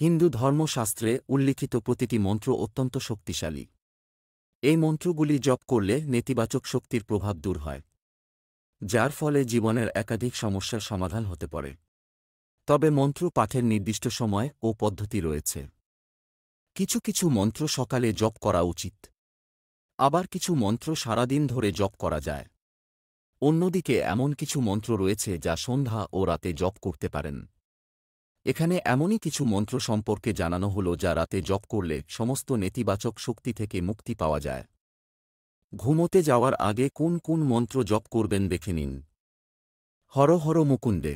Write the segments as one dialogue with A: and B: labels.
A: হিন্দু ধর্মশাস্ত্রে উল্লিখিত প্রতিটি মন্ত্র অত্যন্ত শক্তিশালী। এই মন্ত্রগুলি জপ করলে নেতিবাচক শক্তির প্রভাব দূর হয়, যার ফলে জীবনের একাধিক সমস্যার সমাধান হতে পারে। তবে মন্ত্র পাঠের নির্দিষ্ট সময় ও পদ্ধতি রয়েছে। কিছু কিছু মন্ত্র সকালে জপ করা উচিত, আবার কিছু মন্ত্র সারাদিন ধরে জপ করা যায়। অন্যদিকে এমন কিছু মন্ত্র রয়েছে যা সন্ধ্যা ও রাতে জপ করতে পারেন। এখানে এমনই কিছু মন্ত্র সম্পর্কে জানানো হলো যা রাতে জপ করলে সমস্ত নেতিবাচক শক্তি থেকে মুক্তি পাওয়া যায়। ঘুমোতে যাওয়ার আগে কোন কোন মন্ত্র জপ করবেন দেখে নিন। হর হর মুকুন্দে।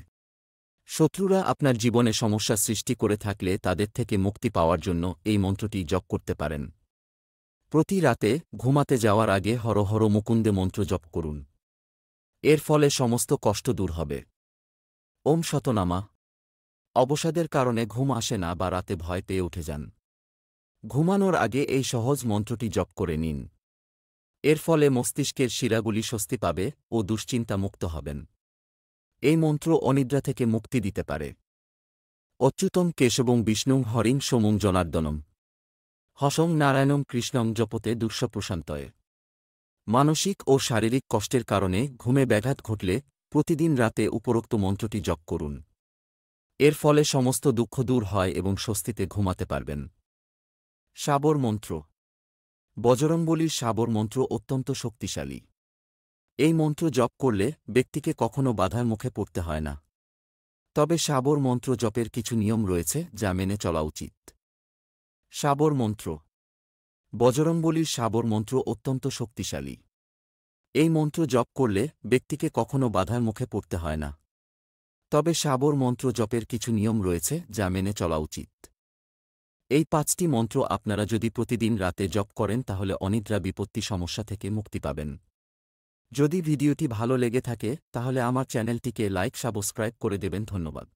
A: শত্রুরা আপনার জীবনে সমস্যা সৃষ্টি করে থাকলে তাদের থেকে মুক্তি পাওয়ার জন্য এই মন্ত্রটি জপ করতে পারেন। প্রতি রাতে ঘুমাতে যাওয়ার আগে হর হর মুকুন্দে মন্ত্র জপ করুন। এর ফলে সমস্ত কষ্ট দূর হবে। ওম শতনামা। অবসাদের কারণে ঘুম আসে না বা রাতে ভয় পেয়ে উঠে যান, ঘুমানোর আগে এই সহজ মন্ত্রটি জপ করে নিন। এর ফলে মস্তিষ্কের শিরাগুলি স্বস্তি পাবে ও দুশ্চিন্তা মুক্ত হবেন। এই মন্ত্র অনিদ্রা থেকে মুক্তি দিতে পারে। অচ্যুতম কেশবং বিষ্ণুং হরিং সোমং জনার্দনম হসং নারায়ণং কৃষ্ণং জপতে দুঃস্বপ্রশান্তয়ে। মানসিক ও শারীরিক কষ্টের কারণে ঘুমে ব্যাঘাত ঘটলে প্রতিদিন রাতে উপরোক্ত মন্ত্রটি জপ করুন। এর ফলে সমস্ত দুঃখ দূর হয় এবং স্বস্তিতে ঘুমাতে পারবেন। শাবর মন্ত্র। বজরংবলীর শাবর মন্ত্র অত্যন্ত শক্তিশালী। এই মন্ত্র জপ করলে ব্যক্তিকে কখনো বাধার মুখে পড়তে হয় না। তবে শাবর মন্ত্র জপের কিছু নিয়ম রয়েছে যা মেনে চলা উচিত। শাবর মন্ত্র। বজরংবলীর শাবর মন্ত্র অত্যন্ত শক্তিশালী। এই মন্ত্র জপ করলে ব্যক্তিকে কখনো বাধার মুখে পড়তে হয় না। তবে শাবর মন্ত্র জপের কিছু নিয়ম রয়েছে যা মেনে চলা উচিত। এই 5টি মন্ত্র আপনারা যদি প্রতিদিন রাতে জপ করেন তাহলে অনিদ্রা বিপত্তি সমস্যা থেকে মুক্তি পাবেন। যদি ভিডিওটি ভালো লেগে থাকে তাহলে আমার চ্যানেলটিকে লাইক সাবস্ক্রাইব করে দেবেন। ধন্যবাদ।